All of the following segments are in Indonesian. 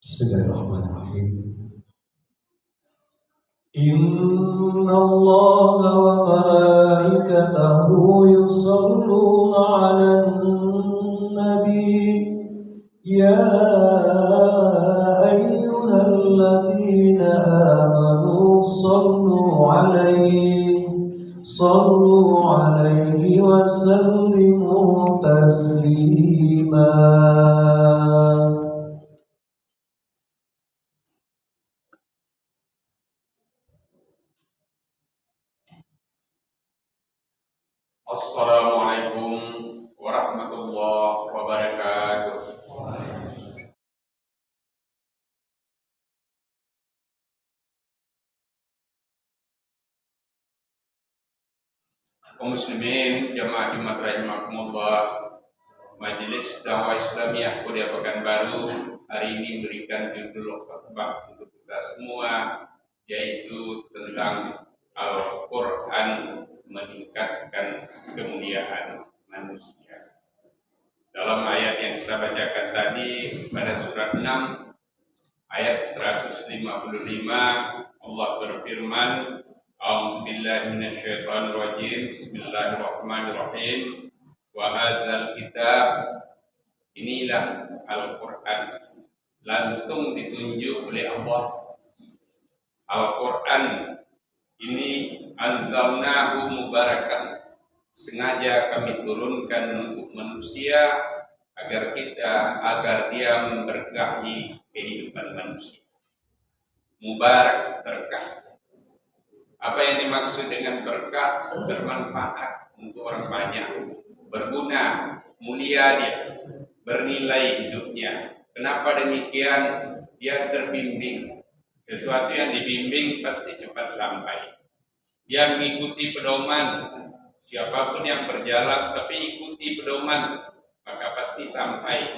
Bismillahirrahmanirrahim. Inna Allah wa malaikatahu yusalluna 'alan nabi ya ayyuhalladzina amanu sallu 'alaihi wa sallimu taslima. Assalamualaikum warahmatullahi wabarakatuh. Kaum muslimin jamaah Jumat rahimakumullah, Majelis Dakwah Islamiyah Kuliah Pekanbaru hari ini memberikan judul khutbah untuk kita semua, yaitu tentang Al-Quran meningkatkan kemuliaan manusia. Dalam ayat yang kita bacakan tadi pada surat 6 ayat 155, Allah berfirman, A'udzubillahi minasyaitonirrajim, Bismillahirrahmanirrahim. Wa hadzal kitab, inilah Al-Quran, langsung ditunjuk oleh Allah. Al-Quran ini anzalnahu mubarakan, sengaja kami turunkan untuk manusia agar dia memberkahi kehidupan manusia. Mubarak, berkah. Apa yang dimaksud dengan berkah? Bermanfaat untuk orang banyak, berguna, mulia dia, bernilai hidupnya. Kenapa demikian? Dia terbimbing. Sesuatu yang dibimbing pasti cepat sampai. Dia mengikuti pedoman. Siapapun yang berjalan tapi ikuti pedoman, maka pasti sampai.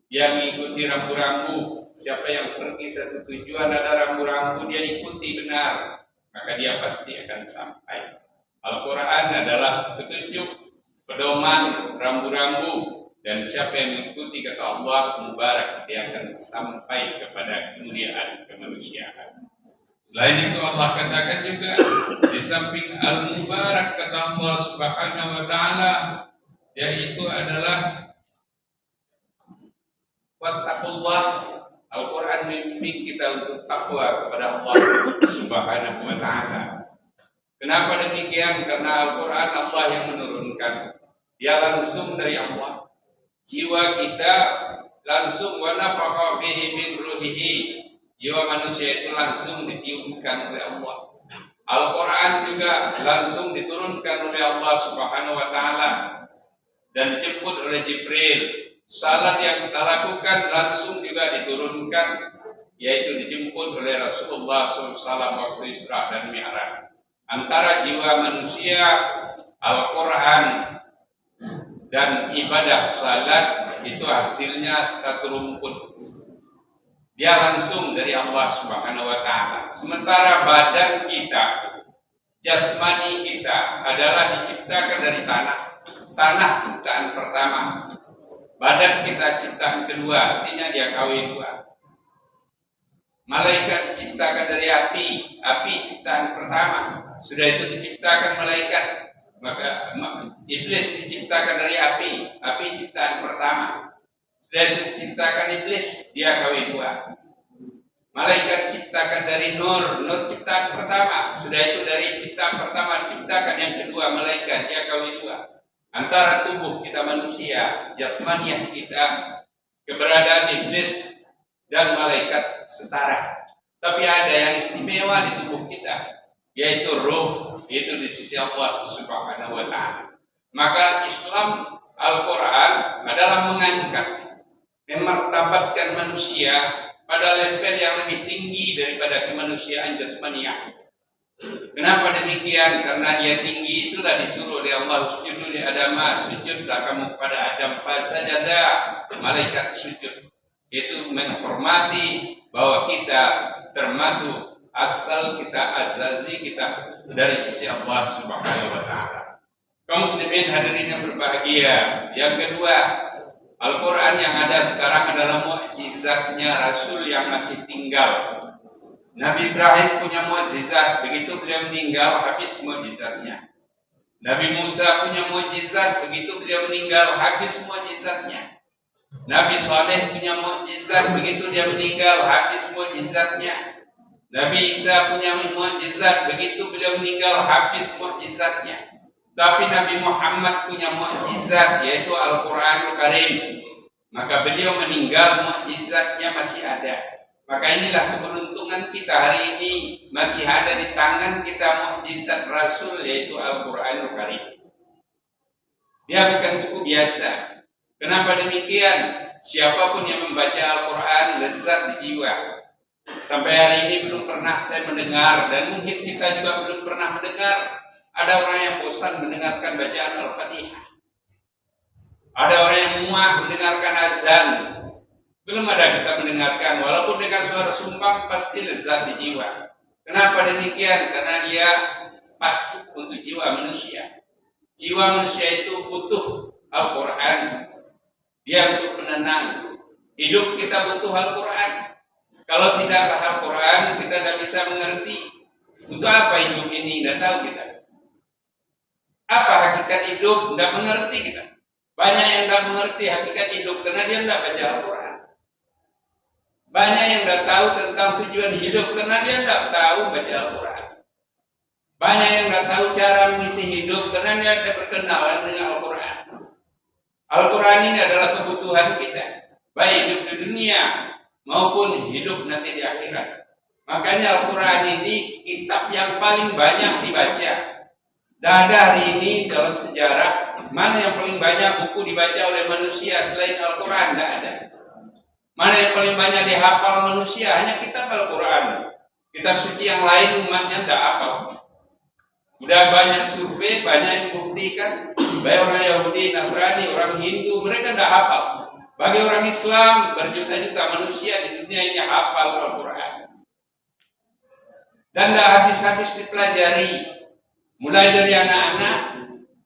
Dia mengikuti rambu-rambu. Siapa yang pergi satu tujuan ada rambu-rambu, dia ikuti benar, maka dia pasti akan sampai. Al-Quran adalah petunjuk, pedoman, rambu-rambu. Dan siapa yang mengikuti kata Allah, mubarak, dia akan sampai kepada kemuliaan kemanusiaan. Selain itu Allah katakan juga, di samping al-mubarak kata Allah Subhanahu wa taala, yaitu adalah wattaqullah. Al-Quran membimbing kita untuk takwa kepada Allah Subhanahu wa taala. Kenapa demikian? Karena Al-Quran Allah yang menurunkan. Dia langsung dari Allah. Jiwa kita langsung wa nafakha fihi min ruhihi. Jiwa manusia itu langsung ditiupkan oleh Allah. Al-Quran juga langsung diturunkan oleh Allah Subhanahu wa taala dan dijemput oleh Jibril. Salat yang kita lakukan langsung juga diturunkan, yaitu dijemput oleh Rasulullah SAW waktu Isra dan Mi'raj. Antara jiwa manusia, Al-Quran dan ibadah salat itu hasilnya satu rumput. Dia langsung dari Allah Subhanahu wa taala. Sementara badan kita, jasmani kita adalah diciptakan dari tanah. Tanah ciptaan pertama. Badan kita ciptaan kedua, artinya dia kawin dua. Malaikat diciptakan dari api, api ciptaan pertama. Sudah itu diciptakan malaikat. Maka iblis diciptakan dari api, api ciptaan pertama. Sudah itu diciptakan iblis, dia kawin dua. Malaikat diciptakan dari nur, nur ciptaan pertama. Sudah itu dari ciptaan pertama diciptakan yang kedua, malaikat, dia kawin dua. Antara tubuh kita manusia, jasmaniah kita, keberadaan iblis dan malaikat setara. Tapi ada yang istimewa di tubuh kita, yaitu ruh, yaitu di sisi Allah Subhanahu wa taala. Maka Islam Al-Quran adalah mengangkat, memartabatkan manusia pada level yang lebih tinggi daripada kemanusiaan jasmaniah. Kenapa demikian? Karena dia tinggi, itulah disuruh oleh Allah, sujud li Adam, sujudlah kamu kepada Adam, fasajada, malaikat sujud. Itu menghormati bahwa kita termasuk asal kita, azazi kita dari sisi Allah Subhanahu wa taala. Kaum muslimin hadirin yang berbahagia, yang kedua, Al-Quran yang ada sekarang adalah mukjizat. mukjizatnya Rasul yang masih tinggal. Nabi Ibrahim punya mukjizat, begitu beliau meninggal habis mukjizatnya. Nabi Musa punya mukjizat, begitu beliau meninggal habis mukjizatnya. Nabi Saleh punya mukjizat, begitu dia meninggal habis mukjizatnya. Nabi Isa punya mukjizat, begitu beliau meninggal habis mukjizatnya. Tapi Nabi Muhammad punya mukjizat, yaitu Al-Qur'anul Karim. Maka beliau meninggal, mukjizatnya masih ada. Maka inilah keberuntungan kita hari ini, masih ada di tangan kita mukjizat Rasul, yaitu Al-Qur'anul Karim. Dia bukan buku biasa. Kenapa demikian? Siapapun yang membaca Al-Quran lezat di jiwa. Sampai hari ini belum pernah saya mendengar, dan mungkin kita juga belum pernah mendengar, ada orang yang bosan mendengarkan bacaan Al-Fatihah. Ada orang yang muak mendengarkan azan. Belum ada kita mendengarkan, walaupun dengan suara sumbang pasti lezat di jiwa. Kenapa demikian? Karena dia pas untuk jiwa manusia. Jiwa manusia itu butuh Al-Quran. Dia untuk penenang. Hidup kita butuh Al-Quran. Kalau tidaklah Al-Quran, kita tidak bisa mengerti untuk apa hidup ini, tidak tahu kita. Apa hakikat hidup, tidak mengerti kita. Banyak yang tidak mengerti hakikat hidup karena dia tidak baca Al-Quran. Banyak yang tidak tahu tentang tujuan hidup karena dia tidak tahu baca Al-Quran. Banyak yang tidak tahu cara mengisi hidup karena dia tidak berkenalan dengan Al-Quran. Al-Quran ini adalah kebutuhan kita, baik hidup di dunia maupun hidup nanti di akhirat. Makanya Al-Quran ini kitab yang paling banyak dibaca. Tidak ada hari ini dalam sejarah mana yang paling banyak buku dibaca oleh manusia selain Al-Quran, tidak ada. Mana yang paling banyak dihafal manusia, hanya kitab Al-Quran. Kitab suci yang lain umatnya tidak hafal. Udah banyak survei, banyak yang buktikan, baik orang Yahudi, Nasrani, orang Hindu, mereka tidak hafal. Bagi orang Islam, berjuta-juta manusia di dunia ini hafal Al-Quran. Dan tidak habis-habis dipelajari. Mulai dari anak-anak,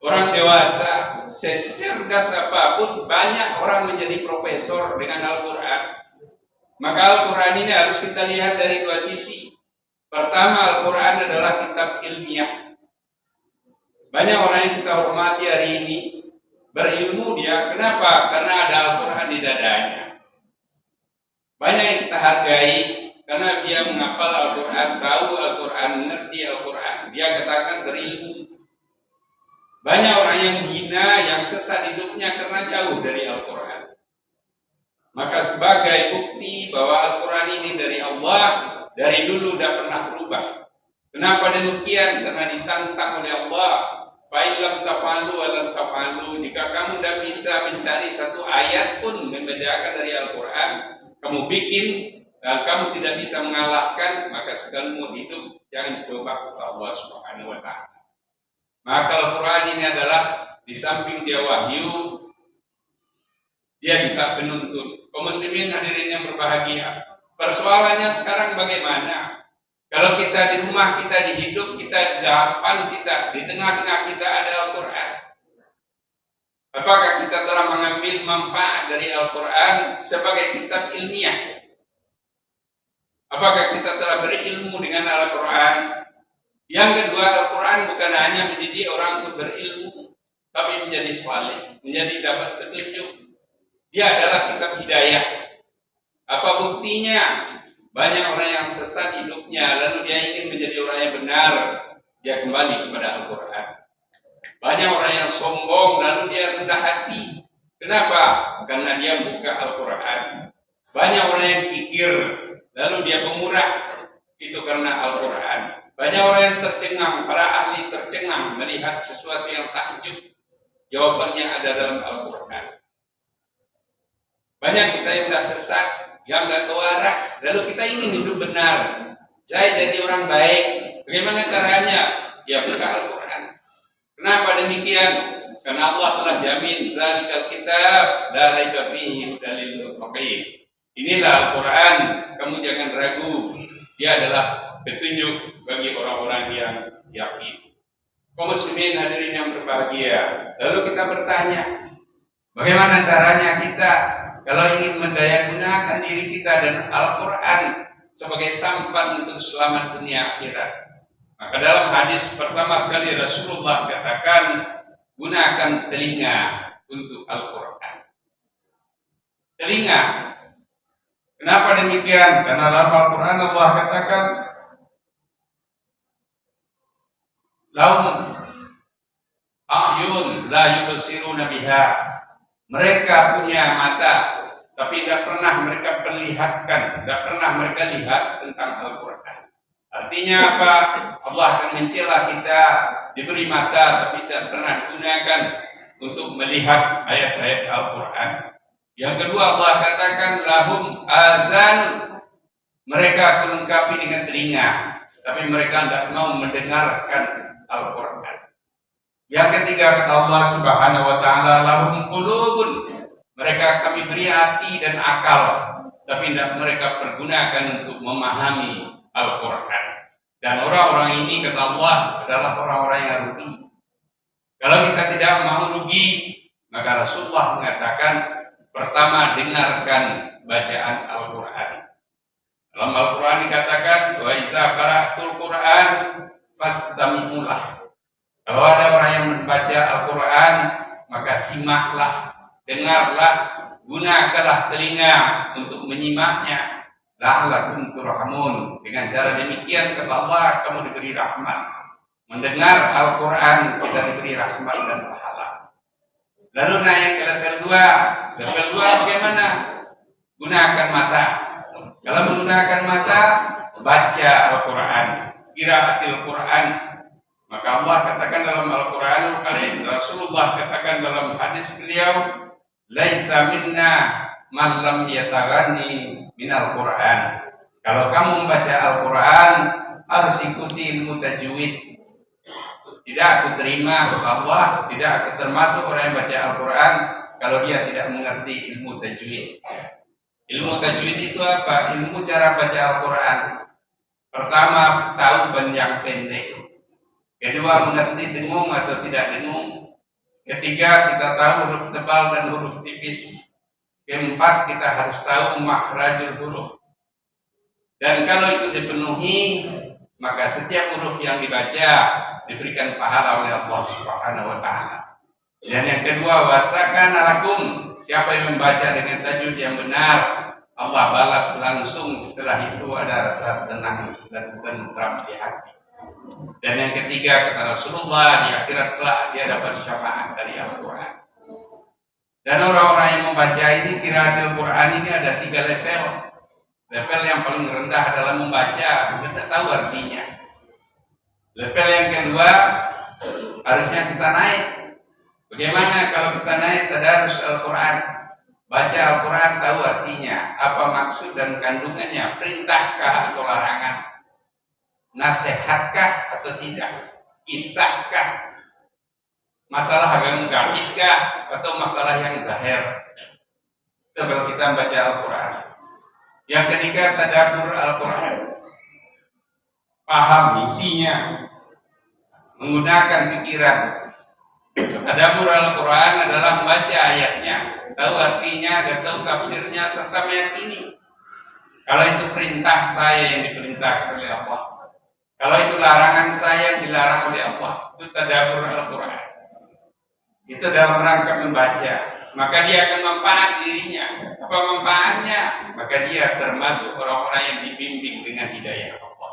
orang dewasa, secerdas apapun, banyak orang menjadi profesor dengan Al-Quran. Maka Al-Quran ini harus kita lihat dari dua sisi. Pertama, Al-Quran adalah kitab ilmiah. Banyak orang yang kita hormati hari ini berilmu dia. Kenapa? Karena ada Al-Quran di dadanya. Banyak yang kita hargai karena dia menghafal Al-Quran, tahu Al-Quran, mengerti Al-Quran. Dia katakan berilmu. Banyak orang yang hina, yang sesat hidupnya karena jauh dari Al-Quran. Maka sebagai bukti bahwa Al-Quran ini dari Allah, dari dulu tidak pernah berubah. Kenapa demikian? Karena ditantang oleh Allah. Fa'ilam tafalu walam tafalu. Jika kamu tidak bisa mencari satu ayat pun membedakan dari Al-Quran, kamu bikin dan kamu tidak bisa mengalahkan, maka sekalipun hidup jangan coba kepada Allah Subhanahu wa Ta'ala. Maka Al-Quran ini adalah di samping dia wahyu, dia juga penuntun. Kaum muslimin hadirin yang berbahagia. Persoalannya sekarang bagaimana? Kalau kita di rumah, kita di hidup, kita di depan kita, di tengah-tengah kita ada Al-Quran. Apakah kita telah mengambil manfaat dari Al-Quran sebagai kitab ilmiah? Apakah kita telah berilmu dengan Al-Quran? Yang kedua, Al-Quran bukan hanya mendidik orang untuk berilmu, tapi menjadi saleh, menjadi dapat petunjuk. Dia adalah kitab hidayah. Apa buktinya? Banyak orang yang sesat hidupnya, lalu dia ingin menjadi orang yang benar, dia kembali kepada Al-Quran. Banyak orang yang sombong, lalu dia rendah hati. Kenapa? Karena dia membuka Al-Quran. Banyak orang yang kikir, lalu dia pemurah, itu karena Al-Quran. Banyak orang yang tercengang, para ahli tercengang melihat sesuatu yang takjub, jawabannya ada dalam Al-Quran. Banyak kita yang sudah sesat, yang tidak tahu arah, lalu kita ingin hidup benar. Saya jadi orang baik. Bagaimana caranya? Ya buka Al-Quran. Kenapa demikian? Karena Allah telah jamin zalikal kitab la raiba fihi hudal lil muttaqin. Inilah Al-Quran, kamu jangan ragu. Dia adalah petunjuk bagi orang-orang yang yakin. Kaum muslimin hadirin yang berbahagia. Lalu kita bertanya, bagaimana caranya kita kalau ingin mendayagunakan diri kita dan Al-Quran sebagai sampan untuk selamat dunia akhirat, maka dalam hadis pertama sekali Rasulullah katakan, gunakan telinga untuk Al-Quran. Telinga. Kenapa demikian? Karena dalam Al-Quran Allah katakan, lahum a'yun la yubsiruna biha. Mereka punya mata, tapi tidak pernah mereka perlihatkan, tidak pernah mereka lihat tentang Al-Quran. Artinya apa? Allah akan mencela kita diberi mata, tapi tidak pernah digunakan untuk melihat ayat-ayat Al-Quran. Yang kedua Allah katakan lahum azanun. Mereka dilengkapi dengan telinga, tapi mereka tidak mau mendengarkan Al-Quran. Yang ketiga kata Allah Subhanahu wa taala lahum qulubun. Mereka kami beri hati dan akal, tapi tidak mereka pergunakan untuk memahami Al-Quran. Dan orang-orang ini kata Allah adalah orang-orang yang rugi. Kalau kita tidak mau rugi, maka Rasulullah mengatakan, pertama dengarkan bacaan Al-Quran. Dalam Al-Quran dikatakan, wa iza qara'tul Quran fastami'ulah. Kalau ada orang yang membaca Al-Quran, maka simaklah, dengarlah, gunakanlah telinga untuk menyimaknya. La'allakum turhamun. Dengan cara demikian kata Allah, kamu diberi rahmat. Mendengar Al-Quran kita diberi rahmat dan pahala. Lalu naik ke level 2. Level 2 bagaimana? Gunakan mata. Kalau menggunakan mata, baca Al-Quran, qiraatil Quran. Maka Allah katakan dalam Al-Quranul Karim, Rasulullah katakan dalam hadis beliau, laisa minna man lam yataghanni minal Quran. Kalau kamu membaca Al-Quran, harus ikuti ilmu tajwid. Tidak aku terima Allah, tidak aku termasuk orang yang baca Al-Quran kalau dia tidak mengerti ilmu tajwid. Ilmu tajwid itu apa? Ilmu cara baca Al-Quran. Pertama, tahu panjang pendek. Kedua, mengerti dengung atau tidak dengung. Ketiga, kita tahu huruf tebal dan huruf tipis. Keempat, kita harus tahu makhrajul huruf. Dan kalau itu dipenuhi, maka setiap huruf yang dibaca diberikan pahala oleh Allah Subhanahu wa taala. Dan yang kedua, wasakana lakum. Siapa yang membaca dengan tajwid yang benar, Allah balas langsung setelah itu ada rasa tenang dan tentram di hati. Dan yang ketiga kata Rasulullah, di akhirat kelak dia dapat syafaat dari Al-Quran. Dan orang-orang yang membaca ini, qiraatul Quran ini ada 3 level. Level yang paling rendah adalah membaca, kita tahu artinya. Level yang kedua harusnya kita naik. Bagaimana kalau kita naik tadarus Al-Quran? Baca Al-Quran, tahu artinya, apa maksud dan kandungannya, perintahkah atau larangan, nasihatkah atau tidak, kisahkah, masalah yang gaibkah atau masalah yang zahir. Itu kalau kita baca Al-Quran. Yang ketiga, tadabbur Al-Quran, paham isinya, menggunakan pikiran. Tadabbur Al-Quran adalah membaca ayatnya, tahu artinya dan tahu tafsirnya serta meyakini kalau itu perintah saya yang diperintahkan oleh Allah, kalau itu larangan saya yang dilarang oleh Allah. Itu tadabbur Al-Quran. Itu dalam rangka membaca, maka dia akan manfaat dirinya. Apa manfaatnya? Maka dia termasuk orang-orang yang dibimbing dengan hidayah Allah.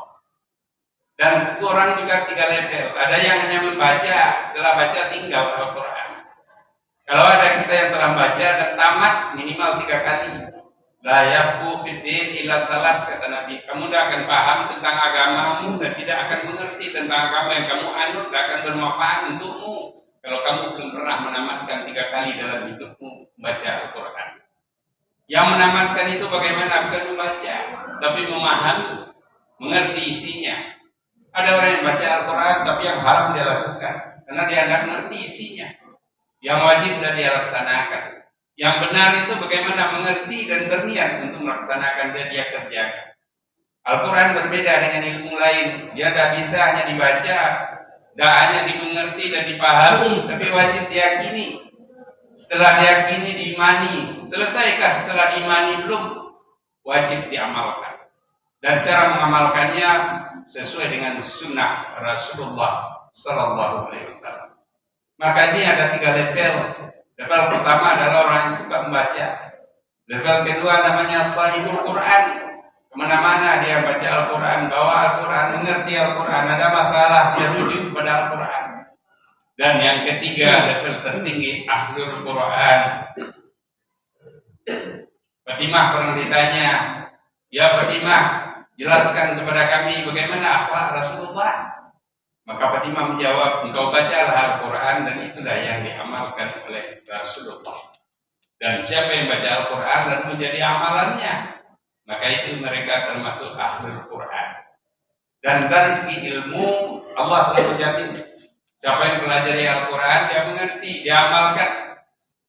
Dan orang juga 3 level. Ada yang hanya membaca, setelah baca tinggal Al-Quran. Kalau ada kita yang telah baca dan tamat minimal 3 kali, la yafqahu fid din illa salas, kata Nabi. Kamu tidak akan paham tentang agamamu dan tidak akan mengerti tentang agama yang kamu anut, tidak akan bermanfaat untukmu kalau kamu belum pernah menamatkan 3 kali dalam hidupmu membaca Al-Quran. Yang menamatkan itu bagaimana? Bukan membaca, tapi memahami, mengerti isinya. Ada orang yang baca Al-Quran tapi yang haram dia lakukan karena dia tidak mengerti isinya. Yang wajib dan dia laksanakan. Yang benar itu bagaimana mengerti dan berniat untuk melaksanakan dan dia kerjakan. Al-Quran berbeda dengan ilmu lain. Dia tidak bisa hanya dibaca, tidak hanya dimengerti dan dipahami, tapi wajib diyakini. Setelah diyakini, diimani, selesaikah setelah diimani? Belum. Wajib diamalkan. Dan cara mengamalkannya sesuai dengan sunnah Rasulullah Sallallahu Alaihi Wasallam. Maka ini ada 3 level. Level pertama adalah orang yang suka membaca. Level kedua namanya sahibul Quran. Kemana-mana dia baca Al-Quran, bawa Al-Quran, mengerti Al-Quran. Ada masalah, dia rujuk kepada Al-Quran. Dan yang ketiga, level tertinggi, ahlul Quran. Fatimah pernah ditanya, ya Fatimah, jelaskan kepada kami bagaimana akhlak Rasulullah. Maka Fatimah menjawab, engkau bacalah Al-Quran dan itulah yang diamalkan oleh Rasulullah. Dan siapa yang baca Al-Quran dan menjadi amalannya, maka itu mereka termasuk ahlul Quran. Dan dari segi ilmu, Allah telah menjamin siapa yang pelajari Al-Quran, dia mengerti, dia amalkan,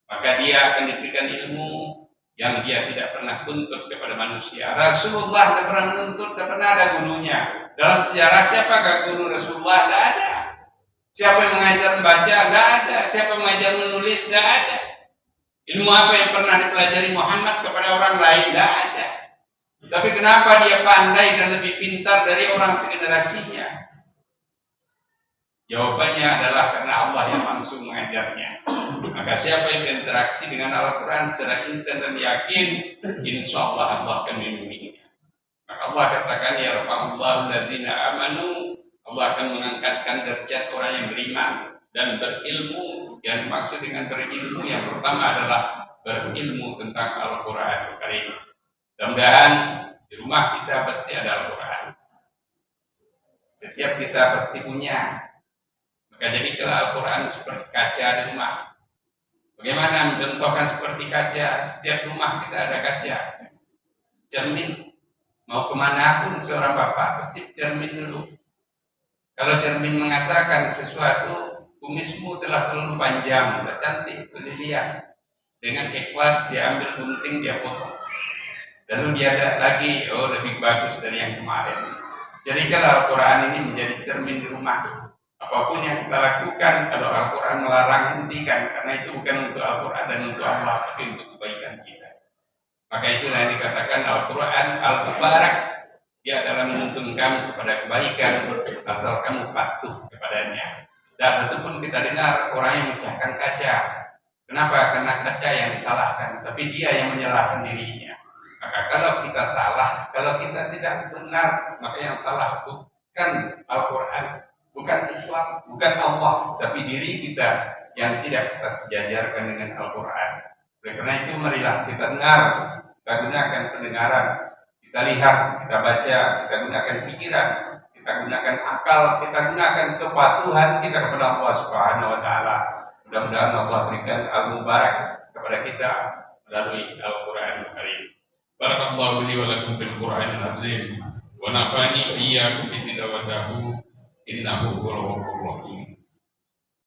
maka dia akan diberikan ilmu yang dia tidak pernah tuntut kepada manusia. Rasulullah tidak pernah menuntut, tidak pernah ada gurunya. Dalam sejarah siapakah guru Rasulullah? Tidak ada. Siapa yang mengajar membaca? Tidak ada. Siapa yang mengajar menulis? Tidak ada. Ilmu apa yang pernah dipelajari Muhammad kepada orang lain? Tidak ada. Tapi kenapa dia pandai dan lebih pintar dari orang segenerasinya? Jawabannya adalah karena Allah yang langsung mengajarnya. Maka siapa yang berinteraksi dengan Al-Quran secara instan dan yakin, insya Allah Allah akan membimbingnya. Maka Allah katakan, ya Rasulullah allazina amanu, Allah akan mengangkatkan derajat orang yang beriman dan berilmu. Yang dimaksud dengan berilmu yang pertama adalah berilmu tentang Al-Quran Karim. Mudah-mudahan di rumah kita pasti ada Al-Quran. Setiap kita pasti punya. Maka jadikanlah Al-Quran seperti kaca di rumah. Bagaimana mencontohkan seperti kaca? Setiap rumah kita ada kaca. Cermin. Mau kemana pun seorang bapak pasti cermin dulu. Kalau cermin mengatakan sesuatu, kumismu telah terlalu panjang, sudah cantik, itu dilihat. Dengan ikhlas dia ambil gunting, dia potong. Lalu dia lihat lagi, oh lebih bagus dari yang kemarin. Jadi kalau Al-Quran ini menjadi cermin di rumah. Apapun yang kita lakukan, kalau Al-Quran melarang, hentikan. Karena itu bukan untuk Al-Quran dan untuk Allah, tapi untuk kebaikan kita. Maka itulah yang dikatakan Al-Quran Al-Mubarak. Dia adalah menuntun kamu kepada kebaikan, asal kamu patuh kepadanya. Dan satupun kita dengar orang yang memecahkan kaca. Kenapa? Karena kaca yang disalahkan, tapi dia yang menyalahkan dirinya. Maka kalau kita salah, kalau kita tidak benar, maka yang salah bukan Al-Quran, bukan Islam, bukan Allah, tapi diri kita yang tidak kita sejajarkan dengan Al-Quran. Oleh karena itu marilah kita dengar, kita gunakan pendengaran, kita lihat, kita baca, kita gunakan pikiran, kita gunakan akal, kita gunakan kepatuhan kita kepada Allah Subhanahu wa Ta'ala. Mudah-mudahan Allah berikan Al-Mubarak kepada kita melalui Al-Quran Karim. Barakallahu li wa lakum bil Qur'anil azim wa nafani iyyakum bi tilawatihi innahu huwal ghafurur rahim.